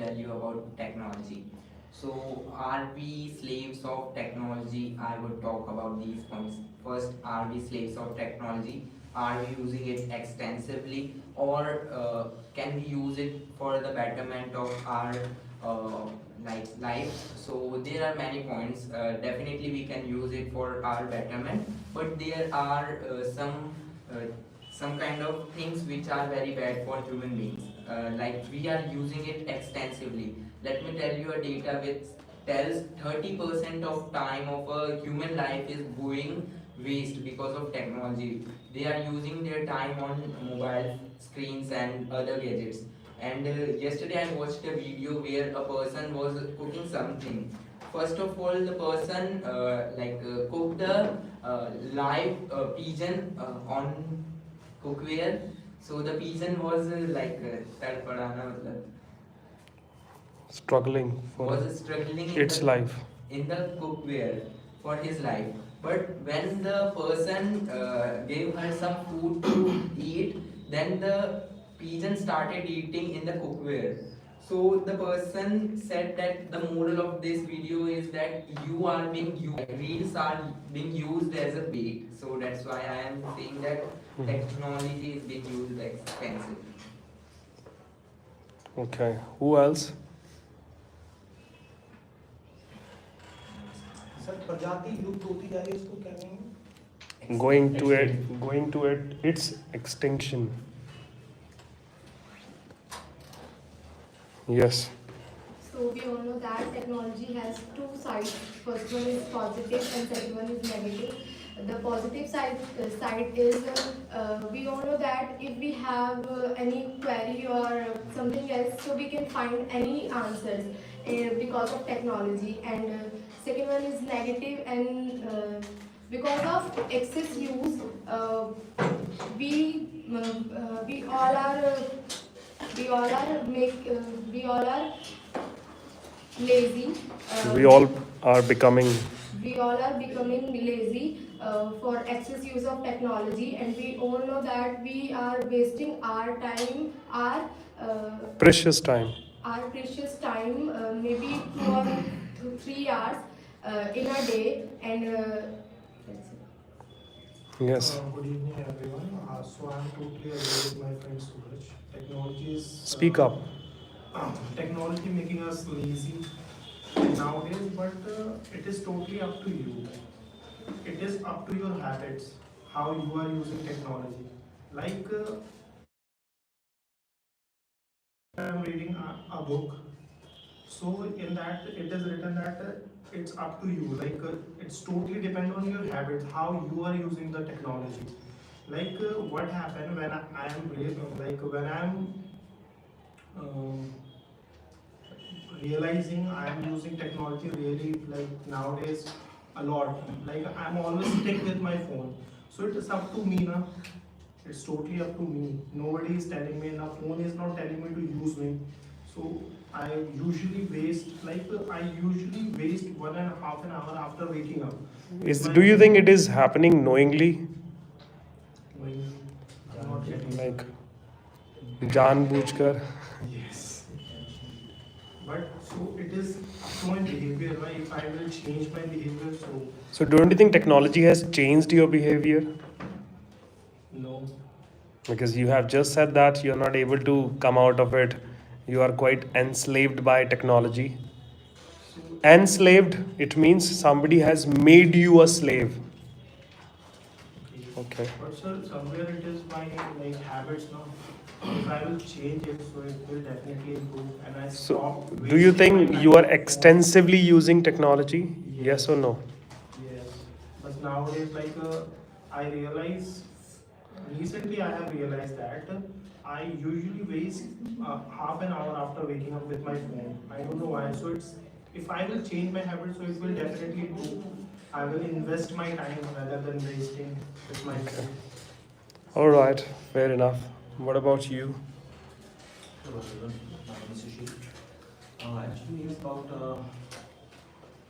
tell you about technology. So, are we slaves of technology? I would talk about these points. First, are we slaves of technology? Are we using it extensively, or can we use it for the betterment of our uh, life? So there are many points. Definitely, we can use it for our betterment, but there are some kind of things which are very bad for human beings. Like we are using it extensively. Let me tell you a data which tells 30% of time of a human life is going waste because of technology. They are using their time on mobile screens and other gadgets. And yesterday I watched a video where a person was cooking something. First of all, the person cooked a live pigeon on cookware. So the pigeon was तड़पड़ाना मतलब struggling for was struggling its life. in the cookware for his life. But when the person gave her some food to eat, then the pigeon started eating in the cookware. So the person said that the moral of this video is that you are being used, reels are being used as a bait. So that's why I am saying that technology is being used extensively. Okay, who else? Sir प्रजाति लुप्त होती जा रही है इसको क्या कहेंगे? Going to its extinction. Yes. So we all know that technology has two sides. First one is positive and second one is negative. The positive side is we all know that if we have any query or something else, so we can find any answers because of technology. And second one is negative, and because of excess use, we all are lazy. We all are becoming Lazy for excess use of technology, and we all know that we are wasting our time, precious time. Maybe 2 or 3 hours in a day, and that's it. Yes. Good evening, everyone. So I'm totally agree with my friend Suraj. Technology is Speak up. technology making us lazy nowadays, but it is totally up to you. It is up to your habits, how you are using technology. Like I'm reading a book, so in that it is written that it's up to you. Like it's totally depend on your habits, how you are using the technology. Like what happened when I am when I'm realizing I am using technology really like nowadays a lot. Like I'm always stick with my phone. So it is up to me now. It's totally up to me. Nobody is telling me. The phone is not telling me to use me. So I usually waste 1.5 an hour after waking up. Do you think it is happening knowingly? I'm not getting Like जानबूझकर? yes. But so it is up to my behavior. Right? If I will change my behavior, So don't you think technology has changed your behavior? no. Because you have just said that you're not able to come out of it. You are quite enslaved by technology. So Enslaved, it means somebody has made you a slave. Okay. but sir, somewhere it is my like habits now. If I will change it, so it will definitely improve. And I So, stop. do you wasting think my time you are on phone. extensively using technology? Yes or no? Yes, but nowadays, like I realize recently, I have realized that I usually waste half an hour after waking up with my phone. I don't know why. So it's if I will change my habits, so it will definitely improve. I will invest my time rather than wasting with my phone. All right, fair enough. What about you? Hello everyone, my name is Sushil. Actually, it's about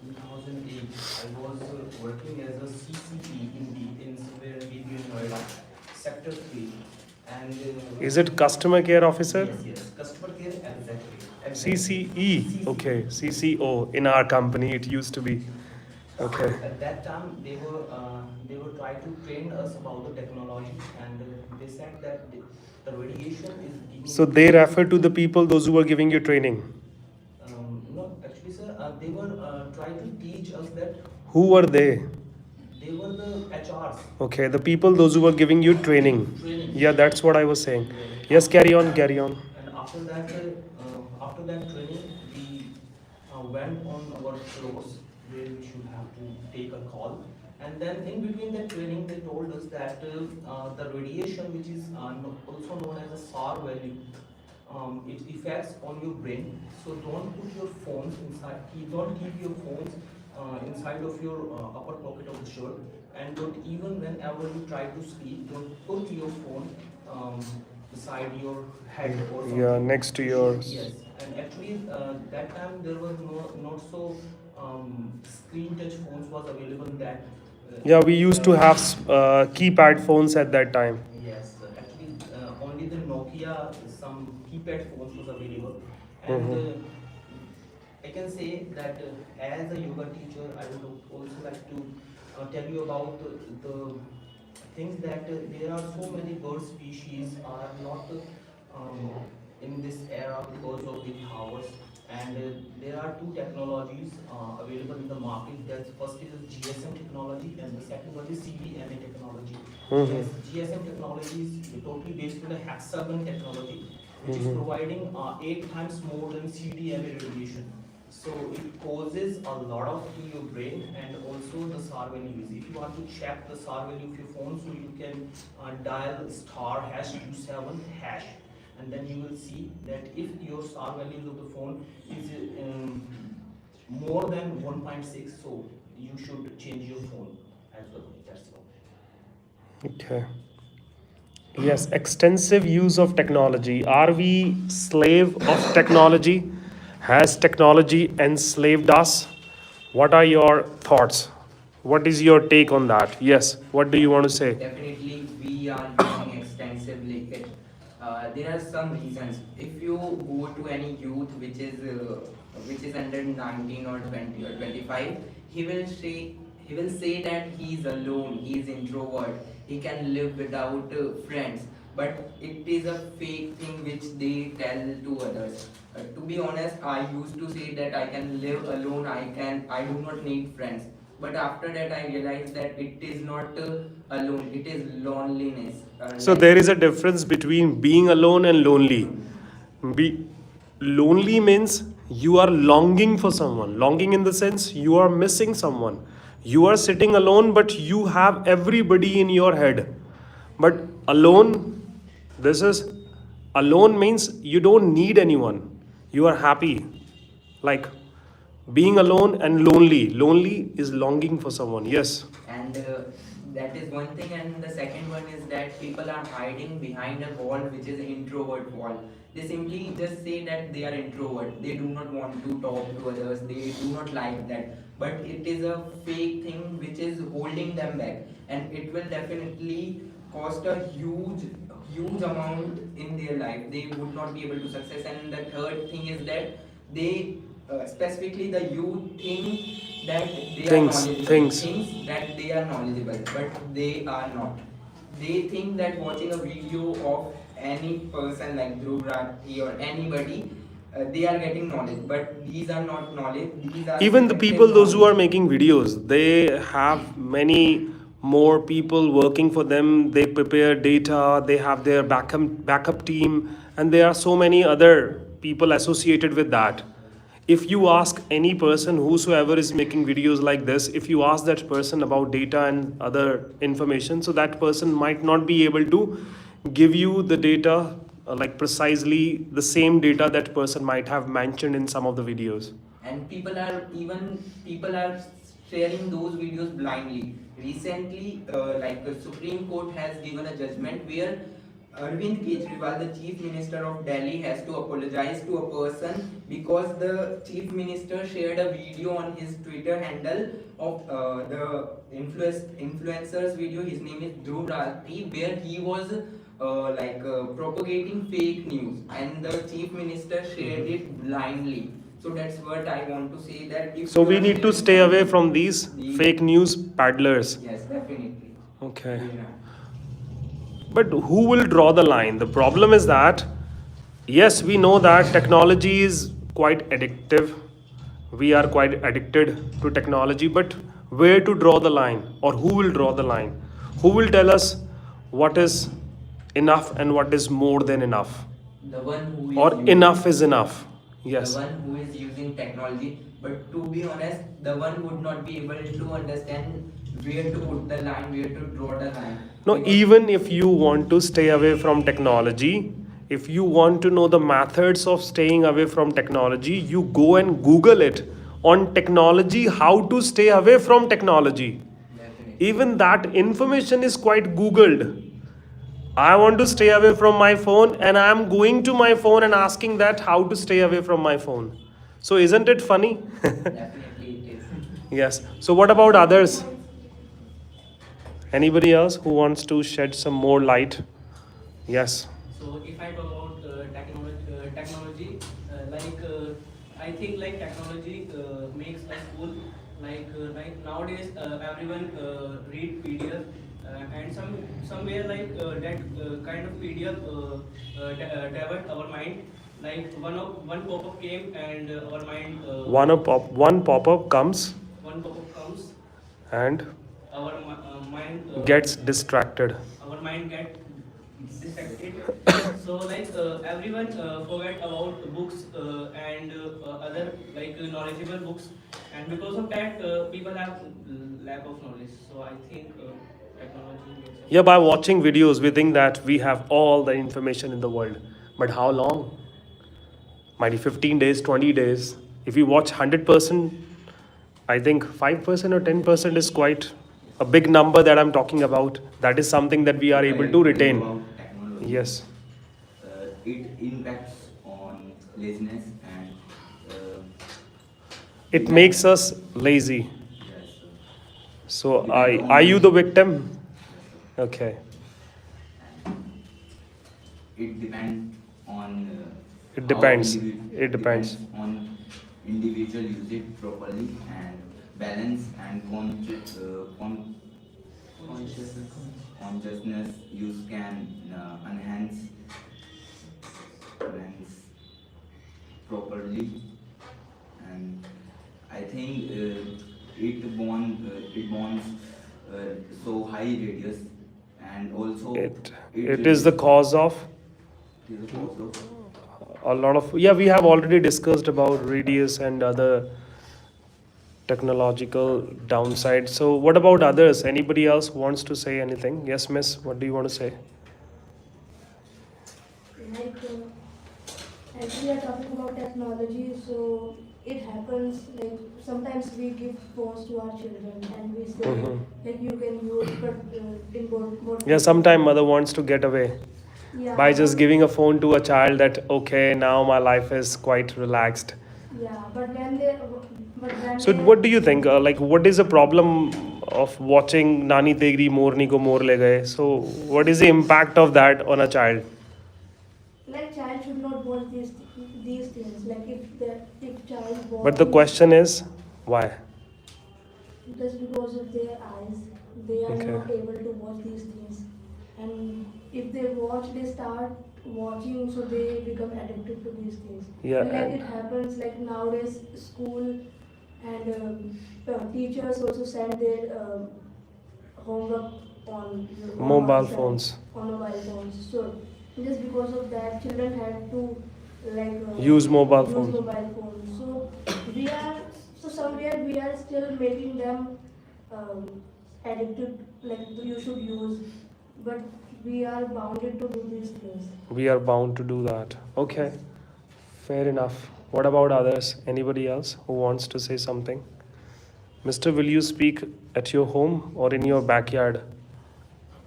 2008. I was working as a CCP in somewhere between Noida, Sector 3. And Is it customer care officer? Yes, customer care, exactly. CCE. Okay, CCO. In our company, it used to be. Okay. At that time, they were trying to train us about the technology, and they said that the radiation is giving. So they refer to the people, those who were giving you training. No, actually, sir, they were trying to teach us that Who were they? they were the HRs. Okay, the people, those who were giving you training. Training. Yeah, that's what I was saying. Yes, carry on, carry on. And after that training, we went on our floors where we should have to take a call. And then in between that training, they told us that the radiation, which is also known as a SAR value, it affects on your brain. So don't put your phones inside. Don't keep your phones inside of your upper pocket of the shirt. And don't even whenever you try to sleep, don't put your phone beside your head or something. Yeah, next to yours. Yes, and actually that time there was not so screen touch phones was available that. Yeah, we used to have keypad phones at that time. Yes, actually only the Nokia, some keypad phones was available, and I can say that as a yoga teacher, I would also like to tell you about the things that there are so many bird species are not in this era because of the towers, and there are two technologies available in the market. That first is GSM technology, and the second one is CDMA technology. Yes, GSM technology is totally based on the hexagon technology, which is providing 8 times more than CDMA radiation. So it causes a lot of to your brain, and also the SAR value is. If you want to check the SAR value of your phone, so you can dial star hash 27 hash, and then you will see that if your SAR values of the phone is more than 1.6, so you should change your phone as well. That's all. Okay. Yes, extensive use of technology. Are we slave of technology? Has technology enslaved us? What are your thoughts? What is your take on that? Yes, what do you want to say? Definitely, we are using extensively it. There are some reasons. If you go to any youth which is under 19 or 20 or 25, he will say that he is alone, he is introvert, he can live without friends. But it is a fake thing which they tell to others. To be honest, I used to say that I can live alone, I do not need friends. But after that, I realized that it is not alone, it is loneliness. So there is a difference between being alone and lonely. Lonely means you are longing for someone. Longing in the sense you are missing someone. You are sitting alone, but you have everybody in your head. But alone, alone means you don't need anyone. You are happy. Like being alone and lonely. Lonely is longing for someone. Yes. And that is one thing, and the second one is that people are hiding behind a wall which is an introvert wall. They simply just say that they are introvert, they do not want to talk to others, they do not like that, but it is a fake thing which is holding them back, and it will definitely cost a huge amount in their life. They would not be able to success. And the third thing is that they specifically the youth think that they are knowledgeable, thinks that they are knowledgeable, but they are not. They think that watching a video of any person like Dhruv Rathi or anybody, they are getting knowledge, but these are not knowledge. These are Even the people, those who are making videos, they have many more people working for them. They prepare data, they have their backup team, and there are so many other people associated with that. If you ask any person, whosoever is making videos like this, if you ask that person about data and other information, so that person might not be able to give you the data, like precisely the same data that person might have mentioned in some of the videos. And people are sharing those videos blindly. Recently, like the Supreme Court has given a judgment where Arvind Kejriwal, the Chief Minister of Delhi, has to apologize to a person because the Chief Minister shared a video on his Twitter handle of the influencer's video. His name is Dhruv Rathi, where he was propagating fake news, and the chief minister shared it blindly. So that's what I want to say, that if So you we are need to sharing stay away something, from these fake news peddlers. yes, definitely. Okay. Yeah. But who will draw the line? The problem is that, yes, we know that technology is quite addictive. We are quite addicted to technology, but where to draw the line, or who will draw the line? Who will tell us what is enough and what is more than enough? The one who is Or using, enough is enough? Yes. the one who is using technology. But to be honest, the one would not be able to understand where to put the line, where to draw the line. No, Because- even if you want to stay away from technology, if you want to know the methods of staying away from technology, you go and Google it on technology, how to stay away from technology. Definitely. Even that information is quite Googled. I want to stay away from my phone, and I am going to my phone and asking that how to stay away from my phone. So isn't it funny? Definitely it is. Yes. So what about others? Anybody else who wants to shed some more light? Yes. So if I talk about technology, I think like technology makes us cool. Like nowadays, everyone read PDF, and somewhere that kind of PDF divert our mind. Like one pop-up came and our mind. One pop-up comes One pop-up comes, and our mind gets distracted. our mind get distracted. So everyone forget about books and other knowledgeable books, and because of that people have lack of knowledge. So I think technology makes us. Yeah, by watching videos, we think that we have all the information in the world. But how long? Might be 15 days, 20 days. If you watch 100%, I think 5% or 10% is quite a big number that I'm talking about. That is something that we are able to retain. About technology, Yes. it impacts on laziness and It makes us lazy. yes, So are you the victim? Okay. it depends on It how depends. individ- It depends. on individual use it properly and balance and consciousness use can enhance properly, and I think it bonds so high radius, and also It is the cause of it is a cause of a lot of, yeah, we have already discussed about radius and other technological downsides. So what about others? Anybody else wants to say anything? Yes, miss, what do you want to say? As we are talking about technology, so it happens like sometimes we give phones to our children and we say like you can use, but in both Yeah, sometime mother wants to get away yeah, by just giving a phone to a child that, okay, now my life is quite relaxed. yeah, but when So they, what do you think? Like, what is the problem of watching Nani Tegri Morni Ko Mor Le Gaye? So what is the impact of that on a child? like child should not watch these things. Like if child watch But the question is, why? just because of their eyes, they are Okay. not able to watch these things. And if they watch, they start watching, so they become addicted to these things. Yeah, And like and- it happens like nowadays, school and teachers also send their homework on Mobile WhatsApp, phones. On mobile phones. So just because of that, children have to Use mobile use phones. mobile phones. So somewhere we are still making them addicted. Like you should use, but we are bounded to do these things. We are bound to do that. Okay, fair enough. What about others? Anybody else who wants to say something? Mister, will you speak at your home or in your backyard?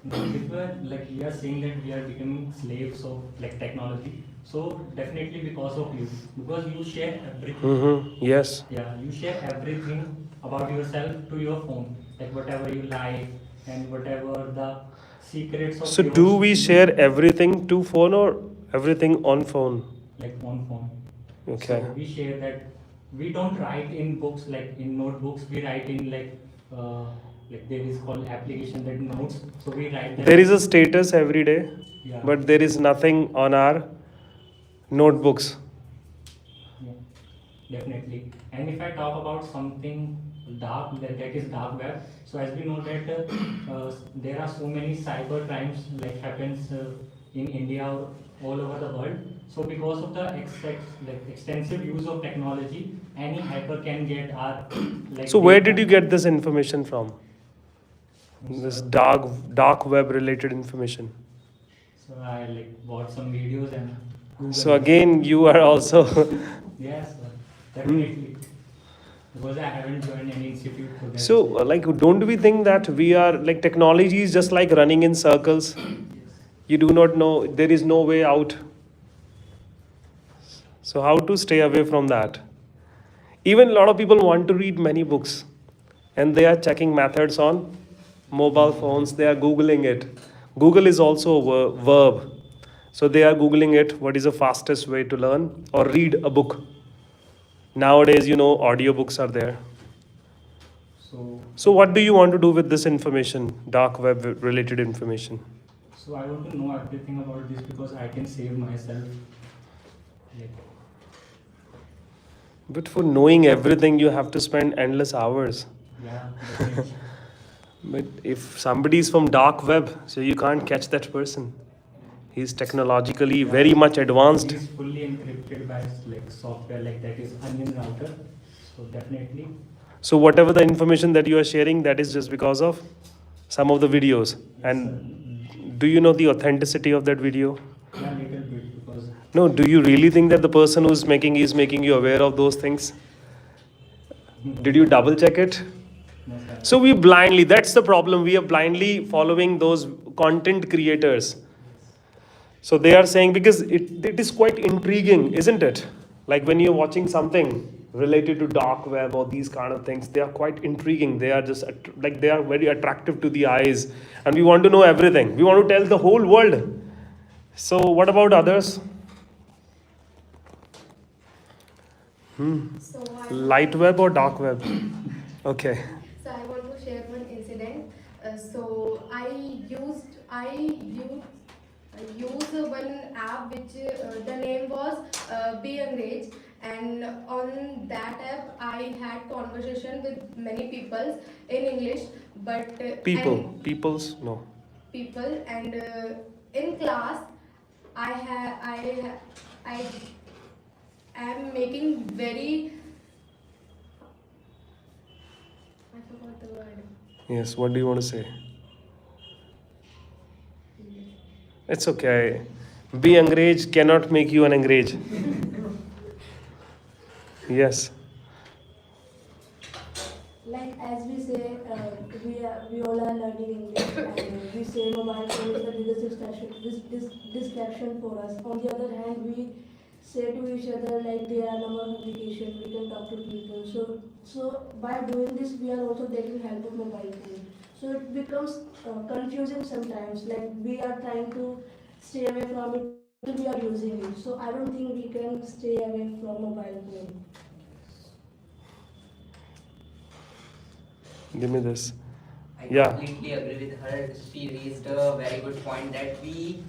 If we are saying that we are becoming slaves of technology, so definitely because of you, because you share everything. Yes. Yeah, you share everything about yourself to your phone, like whatever you like and whatever the secrets of So your do we speech, share everything to phone or everything on phone? like on phone. Okay. So we share that we don't write in books like in notebooks. We write in like there is called application that notes. So we write that. There is a status every day, Yeah. but there is nothing on our notebooks. Yeah, definitely. And if I talk about something dark, that is dark web. So as we know that there are so many cyber crimes like happens in India or all over the world. So because of the extensive use of technology, any hacker can get our like. So where data. did you get this information from? This dark web related information. So I like bought some videos and Google. So again, you are also Yes, sir. Definitely. Because I haven't joined any institute for that. so like don't we think that we are like technology is just like running in circles? You do not know, there is no way out. So how to stay away from that? Even a lot of people want to read many books and they are checking methods on mobile phones, they are googling it. Google is also a verb. So they are googling it, what is the fastest way to learn or read a book. Nowadays, audiobooks are there. So what do you want to do with this information, dark web related information? So I want to know everything about this because I can save myself. Like, But for knowing everything, you have to spend endless hours. yeah, definitely. But if somebody is from dark web, so you can't catch that person. He's technologically very much advanced. It is fully encrypted by like software like that is onion router. So definitely. So whatever the information that you are sharing, that is just because of some of the videos. Yes, And do you know the authenticity of that video? yeah, little bit because No, do you really think that the person who's making is making you aware of those things? Did you double check it? no, sir. So we blindly, that's the problem. We are blindly following those content creators. So they are saying, because it is quite intriguing, isn't it? Like when you're watching something related to dark web or these kind of things, they are quite intriguing. They are just like they are very attractive to the eyes. And we want to know everything. We want to tell the whole world. So what about others? So I Light web or dark web? Okay. So I want to share one incident. So I used one app which the name was Be Enraged, and on that app I had conversation with many people in English, but People's? No. people and in class I am making very, I forgot the word. Yes, what do you want to say? It's okay. Be enraged cannot make you an enraged. Yes. Like as we say, we all are learning English, and we say mobile phone is the biggest distraction for us. On the other hand, we say to each other like they are our application, we can talk to people. So by doing this, we are also taking help of mobile phone. So it becomes confusing sometimes. Like we are trying to stay away from it, but we are using it. So I don't think we can stay away from mobile phone. Give me this. I Yeah. completely agree with her. She raised a very good point that we,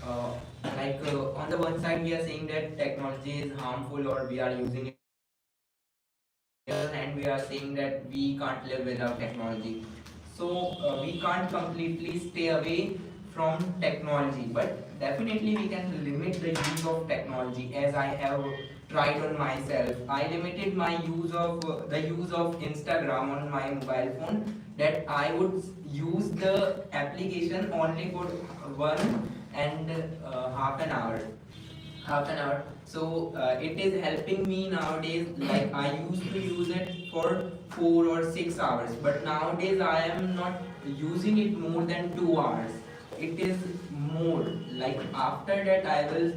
on the one side, we are saying that technology is harmful or we are using it, and we are saying that we can't live without technology. So we can't completely stay away from technology, but definitely we can limit the use of technology. As I have tried on myself, I limited my use of the use of Instagram on my mobile phone, that I would use the application only for 1.5 hours. So it is helping me nowadays. Like I used to use it for 4 or 6 hours, but nowadays I am not using it more than 2 hours. It is more like after that I will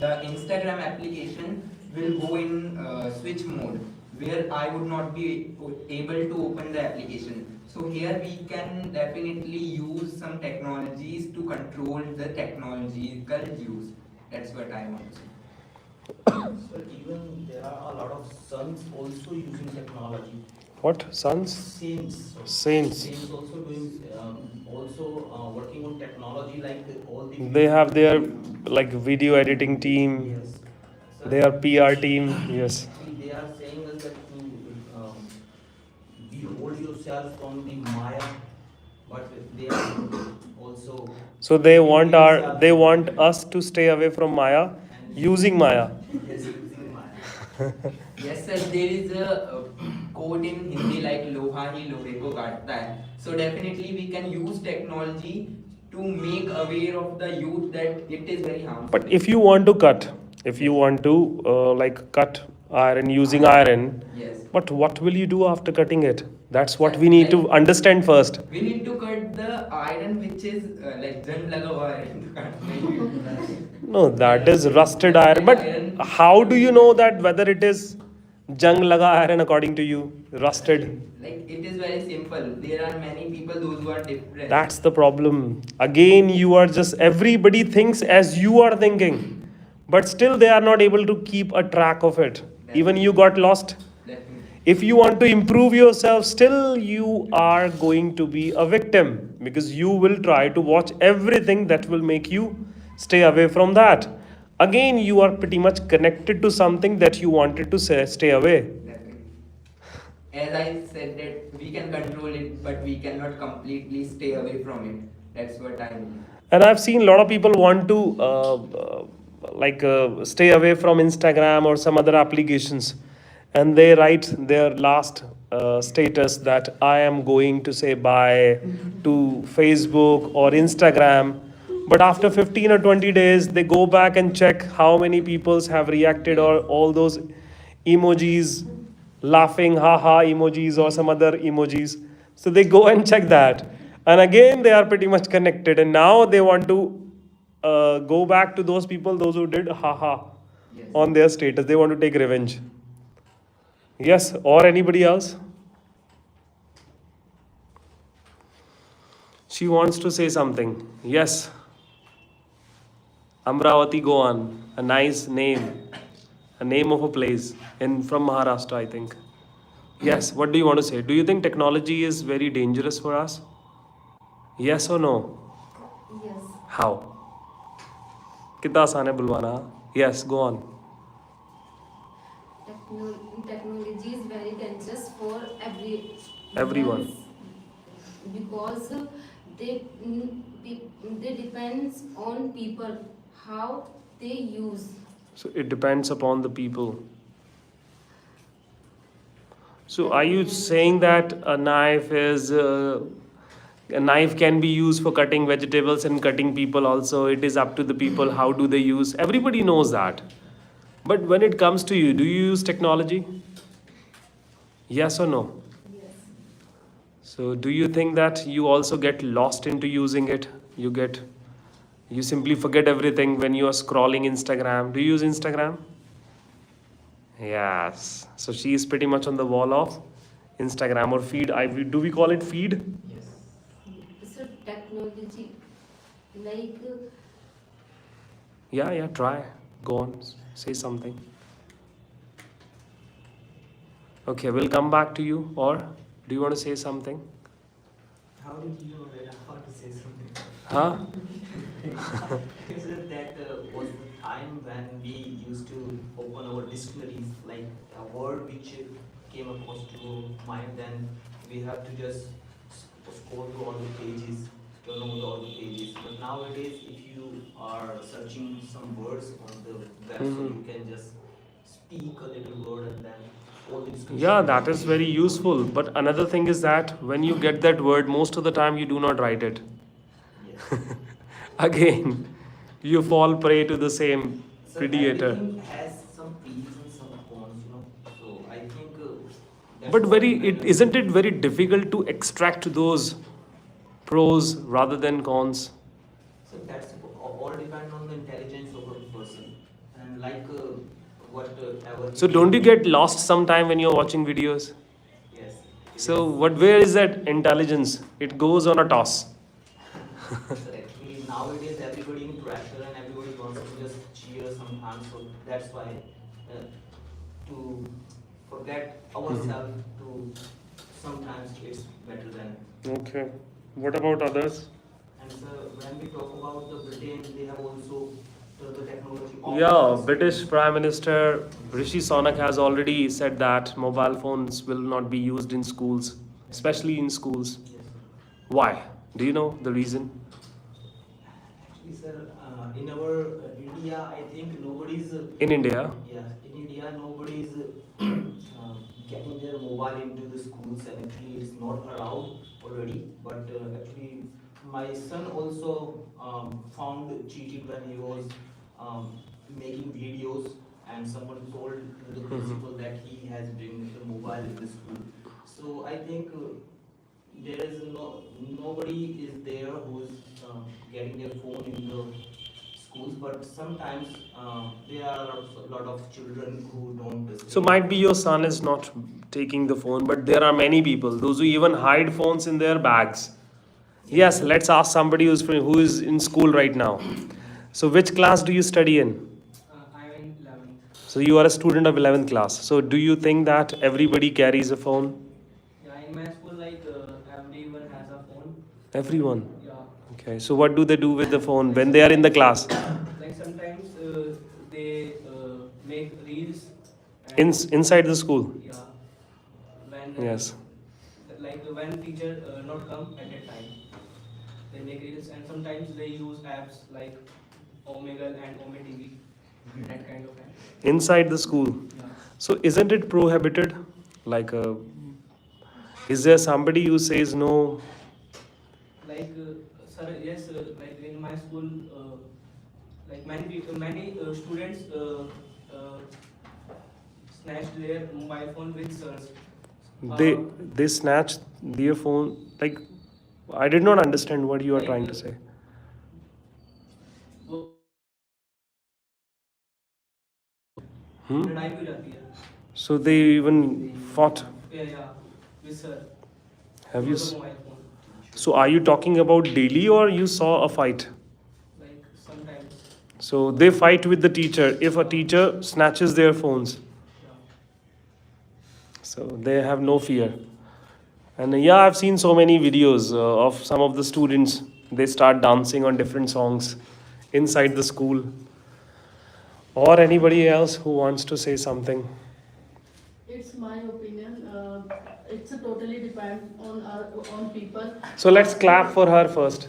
the Instagram application will go in switch mode, where I would not be able to open the application. So here we can definitely use some technologies to control the technological use. That's what I want to say. So even there are a lot of sons also using technology. What? Sons? Saints. Saints. Saints also doing working on technology like all the. They have their like video editing team. Yes. Sir, Their PR team. Yes. they are saying us that to behold yourself from the Maya, but they are also. So they want us to stay away from Maya using Maya. Yes, using Maya. Yes sir, there is a quote in Hindi like लोहा ही लोहे को काटता है. So definitely we can use technology to make aware of the youth that it is very harmful. But if you want to cut, like cut iron using iron, Yes. but what will you do after cutting it? That's what we need to understand first. We need to cut the iron which is like जंग लगा हुआ है. No, that is rusted iron. But how do you know that whether it is jung laga iron according to you? Rusted. Like it is very simple. There are many people those who are different. That's the problem. Again, everybody thinks as you are thinking. But still they are not able to keep a track of it. Even you got lost. Definitely. If you want to improve yourself, still you are going to be a victim. Because you will try to watch everything that will make you stay away from that. Again, you are pretty much connected to something that you wanted to stay away. Definitely. As I said that we can control it, but we cannot completely stay away from it. That's what I mean. And I've seen a lot of people want to stay away from Instagram or some other applications. And they write their last status that I am going to say bye to Facebook or Instagram. But after 15 or 20 days, they go back and check how many people have reacted or all those emojis, laughing, haha emojis or some other emojis. So they go and check that. And again, they are pretty much connected. And now they want to go back to those people, those who did haha Yes. on their status. They want to take revenge. Yes, or anybody else? She wants to say something. Yes. Amravati, go on. A nice name. A name of a place from Maharashtra, I think. Yes, what do you want to say? Do you think technology is very dangerous for us? Yes or no? Yes. How? कितना आसान है बुलवाना? Yes, go on. Technology is very dangerous for Everyone. because they depends on people how they use. So it depends upon the people. So are you saying that a knife can be used for cutting vegetables and cutting people also? It is up to the people how do they use. Everybody knows that. But when it comes to you, do you use technology? Yes or no? Yes. So do you think that you also get lost into using it? You simply forget everything when you are scrolling Instagram. Do you use Instagram? Yes. So she is pretty much on the wall of Instagram or feed. Do we call it feed? Yes. So technology, like Yeah, try. Go on. Say something. Okay, we'll come back to you. Or do you want to say something? How did you know that how to say something? Huh? That was the time when we used to open our dictionaries, like a word which came across to mind, then we have to just scroll through all the pages, turn over all the pages. But nowadays, if you are searching some words on the web, so you can just speak a little word and then all the discussion. Yeah, that is very useful. But another thing is that when you get that word, most of the time you do not write it. Yes. Again, you fall prey to the same So predator. everything has some pros and some cons, So I think. That's But what isn't it very difficult to extract those pros rather than cons? So that's all depend on the intelligence of a person, and like whatever. So don't you get lost sometime when you're watching videos? Yes. So what? Where is that intelligence? It goes on a toss. Sir, actually nowadays everybody in pressure and everybody wants to just cheer sometimes, so that's why to forget ourselves to sometimes it's better than. Okay. What about others? And sir, when we talk about the Britain, they have also the technology. Yeah, British Prime Minister Rishi Sunak has already said that mobile phones will not be used in schools, especially in schools. Yes, sir. Why? Do you know the reason? Actually, sir, in our India, I think nobody's. In India? Yeah, in India, nobody's getting their mobile into the schools, and actually, it's not allowed already. But actually, my son also found cheated when he was making videos, and someone told the principal that he has bring the mobile in the school. So I think there is nobody is there who's getting their phone in the schools, but sometimes there are a lot of children who don't. So might be your son is not taking the phone, but there are many people, those who even hide phones in their bags. Yes, let's ask somebody who is in school right now. So which class do you study in? I'm in 11th. So you are a student of 11th class. So do you think that everybody carries a phone? Yeah, in my school, like everyone has a phone. Everyone. Yeah. Okay. So what do they do with the phone when they are in the class? Like sometimes they make reels. Inside the school. Yeah. When Yes. like when teacher not come at that time, they make reels, and sometimes they use apps like Omegle and OmeTV, that kind of app. Inside the school. Yeah. So isn't it prohibited? Like, is there somebody who says no? Like sir, yes, like in my school, like many people, many students snatched their mobile phone with sirs. They snatch their phone. Like, I did not understand what you are trying to say. लड़ाई भी हो जाती है. So they even fought. Yeah, with sir. Have you? Over the mobile phone. So are you talking about daily or you saw a fight? Like sometimes. So they fight with the teacher if a teacher snatches their phones. Yeah. So they have no fear. And yeah, I've seen so many videos of some of the students. They start dancing on different songs inside the school. Or anybody else who wants to say something. It's my opinion. It's a totally depend on people. So let's clap for her first.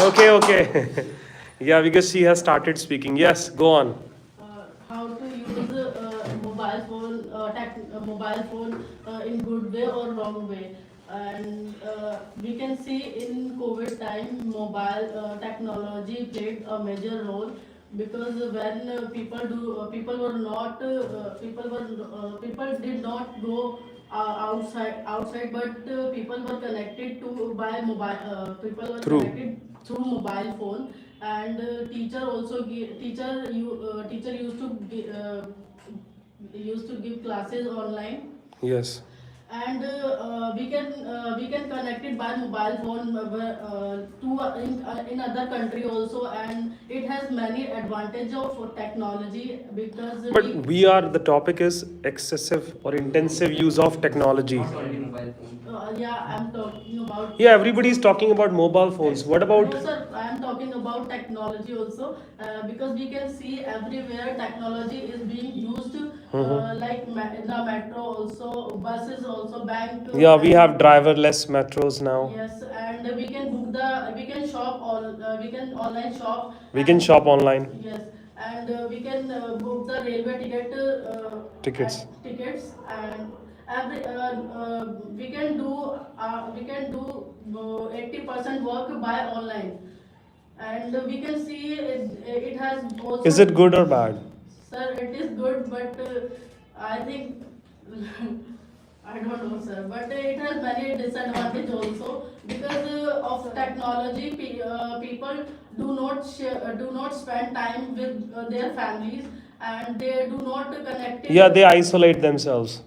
Okay. Yeah, because she has started speaking. Yes, go on. How to use mobile phone in good way or wrong way. And we can see in COVID time, mobile technology played a major role, because when people did not go outside, but people were connected to by mobile. People were connected through mobile phone, and teacher used to give classes online. Yes. And we can connect it by mobile phone in other country also, and it has many advantage of technology, because But the topic is excessive or intensive use of technology. Not only mobile phone. I'm talking about. Yeah, everybody is talking about mobile phones. What about? No, sir, I am talking about technology also, because we can see everywhere technology is being used, like in the metro also, buses also, bank. Yeah, we have driverless metros now. Yes, and we can shop we can online shop. We can shop online. Yes, and we can book the railway Tickets. tickets, and we can do 80% work by online, and we can see it has also. Is it good or bad? Sir, it is good, but I think I don't know, sir, but it has many disadvantages also, because of technology. People do not spend time with their families, and they do not connect. Yeah, they isolate themselves.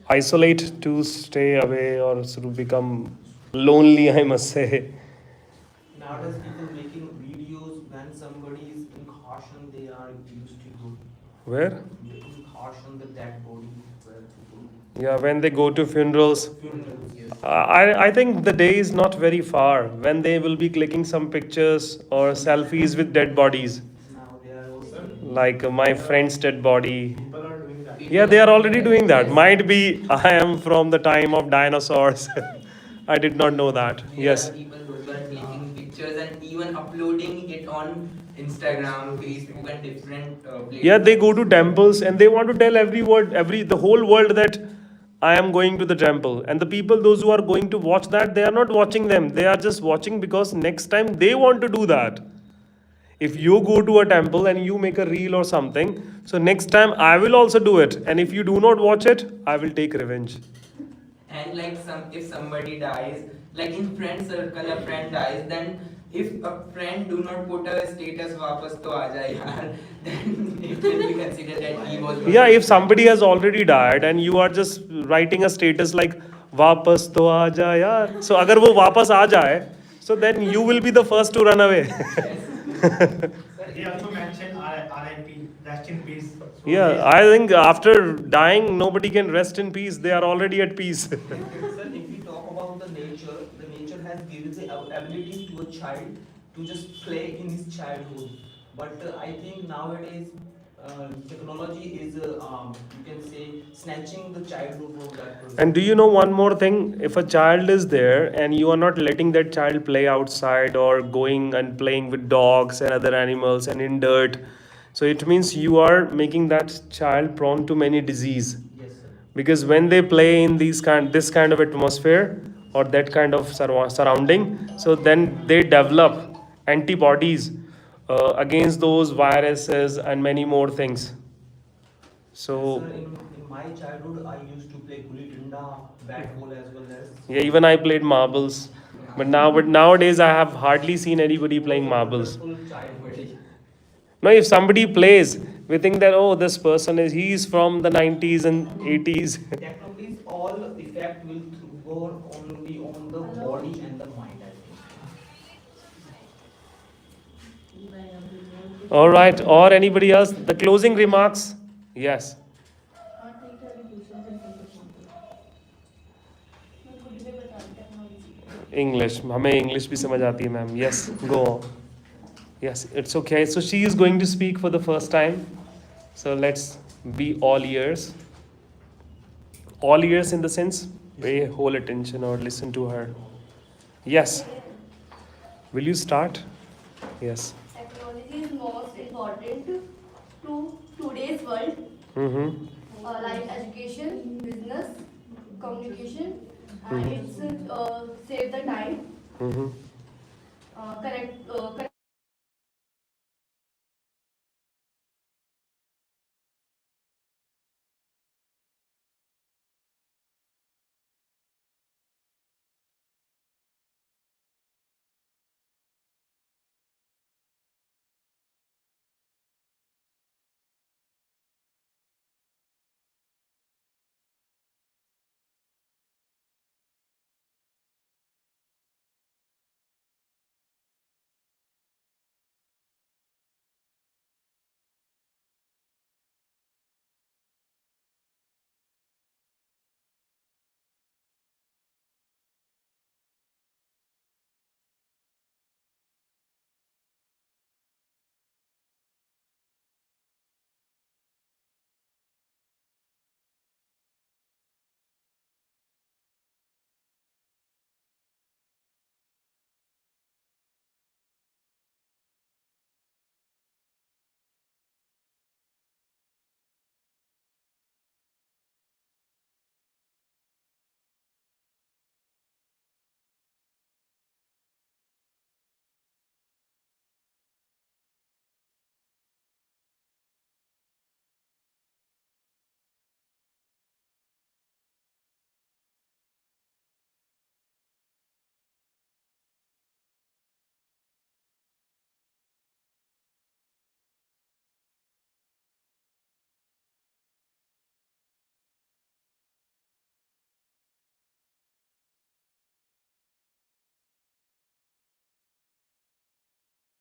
isolate, to stay away, or sort of become lonely, I must say. Nowadays, people making videos when somebody is in caution, they are used to go Where? in caution the dead body. Where to go. Yeah, when they go to funerals. Funerals, yes. I think the day is not very far when they will be clicking some pictures or selfies with dead bodies, Now they are also. like my friend's dead body. People are doing that. Yeah, they are already doing that. Might be I am from the time of dinosaurs. I did not know that. There Yes. are people who are clicking pictures and even uploading it on Instagram, Facebook, and different places. Yeah, they go to temples and they want to tell the whole world that I am going to the temple. And the people, those who are going to watch that, they are not watching them. They are just watching because next time they want to do that. If you go to a temple and you make a reel or something, so next time I will also do it. And if you do not watch it, I will take revenge. And like if somebody dies, like in friend circle, a friend dies, then if a friend do not put a status वापस तो आ जाए यार, then it will be considered that he was. Yeah, if somebody has already died and you are just writing a status like वापस तो आ जा यार, so अगर वो वापस आ जाए, so then you will be the first to run away. They also mentioned RIP, rest in peace. So Yeah, yes, I think after dying, nobody can rest in peace. They are already at peace. Sir, if we talk about the nature has given the ability to a child to just play in his childhood. But I think nowadays technology is, you can say, snatching the childhood from that person. And do you know one more thing? If a child is there and you are not letting that child play outside or going and playing with dogs and other animals and in dirt, so it means you are making that child prone to many disease. Yes, sir. Because when they play in this kind of atmosphere or that kind of surrounding, so then they develop antibodies against those viruses and many more things. So Sir, in my childhood, I used to play gulli danda, bat ball as well as. yeah, even I played marbles, but nowadays I have hardly seen anybody playing marbles. Wonderful childhood. Now, if somebody plays, we think that this person he's from the 90s and 80s. Technology's all effect will work only on the body and the mind, I think. All right, or anybody else? The closing remarks? Yes. English. हमें English भी समझ आती है ma'am. Yes, go on. Yes, it's okay. So she is going to speak for the first time. So let's be all ears. All ears in the sense, pay whole attention or listen to her. Yes. Will you start? Yes. Technology is most important to today's world, Mm-hmm. like education, business, communication, and it's save the time, Mm-hmm. connect